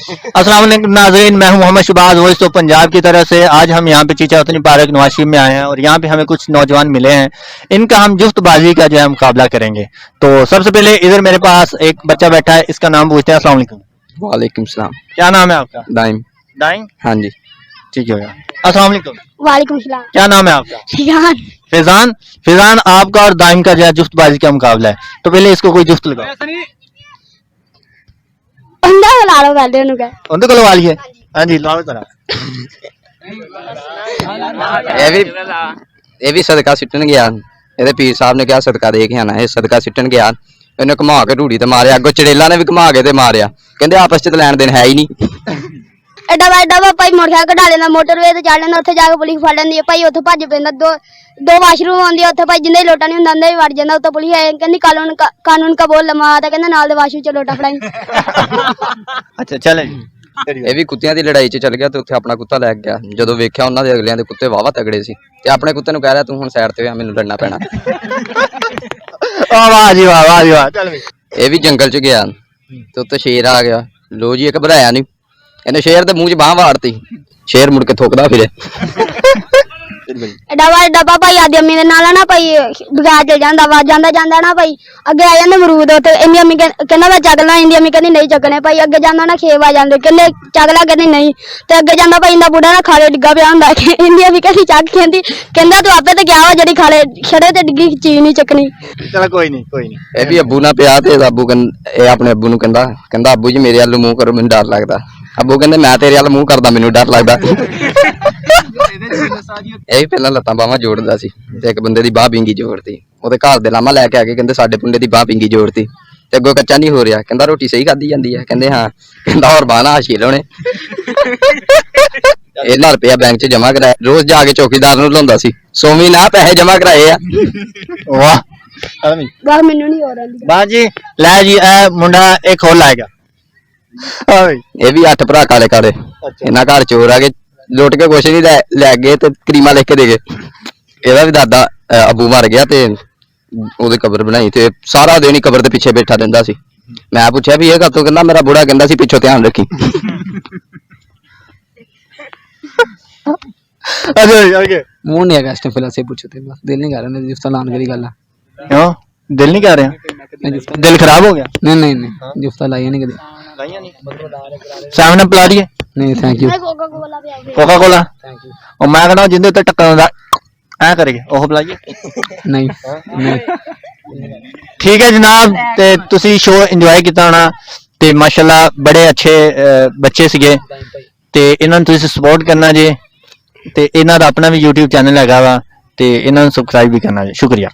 अस्सलाम वालेकुम नाज़रीन, मैं हूं मोहम्मद शहबाज वॉइस ऑफ पंजाब की तरफ से। आज हम यहां पे चीचा उतनी पार्क नवाशी में आए हैं और यहां पे हमें कुछ नौजवान मिले हैं। इनका हम जुफ्तबाजी का जो है मुकाबला करेंगे। तो सबसे पहले इधर मेरे पास एक बच्चा बैठा है, इसका नाम पूछते हैं। अस्सलाम वालेकुम। वालेकुम सलाम। क्या नाम है आपका? दाइम। दाइम, हाँ जी। ठीक है। अस्सलाम वालेकुम। वालेकुम सलाम। क्या नाम है आपका? फिजान। फैजान। फैजान, आपका और दाइम का जो है जुफ्तबाजी का मुकाबला है। तो पहले इसको कोई जुफ्त लगाओ। बंदा ला लो पहले उन्हें क्या उनके को लगा लिए। हाँ जी, लाओ जरा। ये भी सदका सिटन गया। ਇਹਦੇ ਪੀਰ ਸਾਹਿਬ ਨੇ ਕਿਹਾ ਸਦਕਾ ਦੇ ਕੇ ਆਣਾ। ਇਹ ਸਦਕਾ ਸਿੱਟਣ ਗਿਆ, ਇਹਨੇ ਘੁਮਾ ਕੇ ਢੂੜੀ ਤੇ ਮਾਰਿਆ, ਅੱਗੋਂ ਚੜੇਲਾ ਨੇ ਵੀ ਘੁਮਾ ਕੇ ਤੇ ਮਾਰਿਆ। ਕਹਿੰਦੇ ਆਪਸ ਚ ਲੈਣ ਦੇਣ ਹੈ ਹੀ ਨਹੀਂ। ਐਡਾ ਵੱਡਾ ਵਾ ਭਾਈ ਮੋਟਰਸਾਈਕਲ ਕਢਾ ਲੈਂਦਾ, ਮੋਟਰਵੇ ਤੇ ਚੜ ਲੈਂਦਾ, ਉੱਥੇ ਜਾ ਕੇ ਪੁਲਿਸ ਫੜ ਲੈਂਦੀ ਹੈ ਭਾਈ। ਉੱਥੇ ਭੱਜ ਪੈਂਦਾ, ਦੋ ਵਾਸ਼ਰੂਮ ਆਉਂਦੀ ਆ ਉੱਥੇ ਭਾਈ, ਜਿੰਦਾ ਹੀ ਲੋਟਾ ਨਹੀਂ ਹੁੰਦਾ ਅੰਦਰ ਹੀ ਵੜ ਜਾਂਦਾ। ਉੱਥੇ ਪੁਲਿਸ ਆਏ, ਕਹਿੰਦੀ ਕਾਨੂੰਨ ਕਾ ਬੋਲ ਲਮਾ ਤਾਂ ਕਹਿੰਦਾ ਨਾਲ ਦੇ ਵਾਸ਼ਰੂਮ ਚ ਲੋਟਾ ਫੜਾਈ। ਅੱਛਾ ਚਲੇ। ਇਹ ਵੀ ਕੁੱਤਿਆਂ ਦੀ ਲੜਾਈ 'ਚ ਚੱਲ ਗਿਆ ਤੇ ਉੱਥੇ ਆਪਣਾ ਕੁੱਤਾ ਲੈ ਗਿਆ। ਜਦੋਂ ਵੇਖਿਆ ਉਹਨਾਂ ਦੇ ਅਗਲਿਆਂ ਦੇ ਕੁੱਤੇ ਵਾਵਾ ਤਗੜੇ ਸੀ ਤੇ ਆਪਣੇ ਕੁੱਤੇ ਨੂੰ ਕਹਿ ਰਿਹਾ ਤੂੰ ਹੁਣ ਸਾਈਡ ਤੇ ਆ, ਮੈਨੂੰ ਲੜਨਾ ਪੈਣਾ। ਵਾਹ ਜੀ ਵਾਹ, ਵਾਹ ਜੀ ਵਾਹ। ਚੱਲ ਵੀ। ਇਹ ਵੀ ਜੰਗਲ 'ਚ ਗਿਆ ਤੇ ਉੱਤੇ ਸ਼ੇਰ ਆ ਗਿਆ। ਲੋ ਜੀ, ਇਹ ਘਬਰਾਇਆ ਨਹੀਂ, ਇਹਨੇ ਸ਼ੇਰ ਦੇ ਮੂੰਹ 'ਚ ਬਾਂਹ ਵਾੜਤੀ। ਸ਼ੇਰ ਮੁੜ ਕੇ ਥੁੱਕਦਾ ਫਿਰੇ। ਐਡਾ ਵੱਡਾ ਭਾਈ ਆਦੀ ਅੰਮੀ ਦੇ ਨਾਲ ਨਾ ਭਾਈ ਬਗਾੜ ਚਲ ਜਾਂਦਾ ਵਾ, ਜਾਂਦਾ ਨਾ ਭਾਈ ਅੱਗੇ ਆ ਜਾਂਦੇ ਅਮਰੂਦ। ਉੱਥੇ ਇੰਨੀ ਅੰਮੀ ਕਹਿੰਦਾ ਮੈਂ ਚੱਕ ਲਾਂ, ਇੰਦੀ ਅੰਮੀ ਕਹਿੰਦੀ ਨਹੀਂ ਚੱਕਣੇ ਭਾਈ। ਅੱਗੇ ਜਾਂਦਾ ਨਾ ਖੇਬ ਆ ਜਾਂਦੇ, ਕਹਿੰਦੇ ਚੱਕ ਲਾ, ਕਹਿੰਦੀ ਨਹੀਂ। ਤੇ ਅੱਗੇ ਜਾਂਦਾ ਭਾਈ ਇੰਦਾ ਬੁੱਢਾ ਨਾ ਖਾਲੇ ਡਿੱਗਾ ਪਿਆ ਹੁੰਦਾ। ਇੰਦੀ ਅੰਮੀ ਕਹਿੰਦੀ ਚੱਕ, ਕਹਿੰਦਾ ਤੂੰ ਆਪੇ ਤੇ ਗਿਆ ਵਾ, ਜਿਹੜੀ ਖਾਲੇ ਛੜੇ ਤੇ ਡਿੱਗੀ ਚੀਜ਼ ਨਹੀਂ ਚੱਕਣੀ। ਚਲ ਕੋਈ ਨਹੀਂ, ਕੋਈ ਨਹੀਂ। ਇਹ ਵੀ ਅੱਬੂ ਨਾਲ ਪਿਆ ਤੇ ਅੱਬੂ ਇਹ ਆਪਣੇ ਅੱਬੂ ਨੂੰ ਕਹਿੰਦਾ ਅੱਬੂ ਜੀ ਮੇਰੇ ਵੱਲ ਮੂੰਹ ਕਰੋ, ਮੈਨੂੰ ਡਰ ਲੱਗਦਾ। ਅੱਬੂ ਕਹਿੰਦੇ ਮੈਂ ਤੇਰੇ ਵੱਲ ਮੂੰਹ ਕਰਦਾ, ਮੈਨੂੰ ਡਰ ਲੱਗਦਾ। ਇਹ ਵੀ ਪਹਿਲਾਂ ਲੱਤਾਂ ਬਾਹਾਂ ਜੋੜਦਾ ਸੀ ਤੇ ਇੱਕ ਬੰਦੇ ਦੀ ਬਾਹ ਪਿੰਗੀ ਜੋੜਤੀ। ਉਹਦੇ ਘਰ ਦੇ ਲਾਮਾ ਲੈ ਕੇ ਆ ਕੇ ਕਹਿੰਦੇ ਸਾਡੇ ਪੁੰਡੇ ਦੀ ਬਾਹ ਪਿੰਗੀ ਜੋੜਤੀ ਤੇ ਅੱਗੋਂ ਕੱਚਾ ਨਹੀਂ ਹੋ ਰਿਹਾ। ਕਹਿੰਦਾ ਰੋਟੀ ਸਹੀ ਖਾਧੀ ਜਾਂਦੀ ਹੈ? ਕਹਿੰਦੇ ਹਾਂ। ਕਹਿੰਦਾ ਹੋਰ ਬਾਹ ਨਾ ਹਾਸ਼ੀ ਲਾਉਣੇ। ਇਹਨਾਂ ਰੁਪਇਆ ਬੈਂਕ 'ਚ ਜਮਾ ਕਰਾਇਆ, ਰੋਜ਼ ਜਾ ਕੇ ਚੌਕੀਦਾਰ ਨੂੰ ਲਾਉਂਦਾ ਸੀ। ਸੋਮੀ ਨਾ ਪੈਸੇ ਜਮਾ ਕਰਾਏ ਆ। ਵਾਹ। ਵਾਹ ਮੈਨੂੰ ਨਹੀਂ ਹੋ ਰਹੀ ਬਾਹ ਜੀ ਲੈ ਜੀ, ਇਹ ਮੁੰਡਾ ਇੱਕ ਹੋਰ ਲਾਏਗਾ। ਇਹ ਵੀ 8 ਭਰਾ ਕਾਲੇ ਕਾਲੇ। ਇਹਨਾਂ ਘਰ ਚੋਰ ਆ ਕੇ ਲੁੱਟ ਕੇ ਕੁਛ ਨਹੀਂ ਲੈ ਗਏ ਤੇ ਕਰੀਮਾ ਲਿਖ ਕੇ ਦੇ ਗਏ। ਇਹਦਾ ਵੀ ਦਾਦਾ ਅੱਬੂ ਮਰ ਗਿਆ ਤੇ ਉਹਦੀ ਕਬਰ ਬਣਾਈ ਤੇ ਸਾਰਾ ਦਿਨ ਹੀ ਕਬਰ ਦੇ ਪਿੱਛੇ ਬੈਠਾ ਰਹਿੰਦਾ ਸੀ। ਮੈਂ ਪੁੱਛਿਆ ਵੀ ਇਹ ਕਾਤੋਂ? ਕਹਿੰਦਾ ਮੇਰਾ ਬੁੜਾ ਕਹਿੰਦਾ ਸੀ ਪਿੱਛੋਂ ਧਿਆਨ ਰੱਖੀ। ਮੂੰਹ ਨਹੀਂ ਹੈਗਾ ਇਸ ਟਾਈਮ ਫਿਲਹਾਲ ਸੇ ਪੁੱਛੋ ਤੇ ਬਸ ਦਿਲ ਨਹੀਂ ਕਰ ਰਿਹਾ ਜਿਫਤਾ ਲਾਣ ਕਰੀ ਗੱਲ। ਕਿਉਂ ਦਿਲ ਨਹੀਂ ਕਰ ਰਿਹਾ? ਦਿਲ ਖਰਾਬ ਹੋ ਗਿਆ? ਨਹੀਂ ਜਿਫਤਾ ਲਾਈ ਨਹੀਂ ਕਦੇ। ਸਾਹਮਣੇ ਪਿਲਾ ਦਈਏ? ਨਹੀਂ ਥੈਂਕ ਯੂ। ਕੋਕਾ ਕੋਲਾ। ਉਹ ਮੈਂ ਕਹਿੰਦਾ ਜਿੰਦੇ ਉੱਤੇ ਟੱਕਰ ਹੁੰਦਾ ਐ ਕਰੇਗੇ ਉਹ ਪਿਲਾਈਏ? ਨਹੀਂ। ਠੀਕ ਹੈ ਜਨਾਬ, ਤੇ ਤੁਸੀਂ ਸ਼ੋਅ ਇੰਜੋਏ ਕੀਤਾ ਹੋਣਾ ਤੇ ਮਾਸ਼ਾਅੱਲਾ ਬੜੇ ਅੱਛੇ ਬੱਚੇ ਸੀਗੇ ਤੇ ਇਹਨਾਂ ਨੂੰ ਤੁਸੀਂ ਸਪੋਰਟ ਕਰਨਾ ਜੇ। ਤੇ ਇਹਨਾਂ ਦਾ ਆਪਣਾ ਵੀ YouTube ਚੈਨਲ ਹੈਗਾ ਵਾ ਤੇ ਇਹਨਾਂ ਨੂੰ ਸਬਸਕ੍ਰਾਈਬ ਵੀ ਕਰਨਾ ਜੇ। ਸ਼ੁਕਰੀਆ।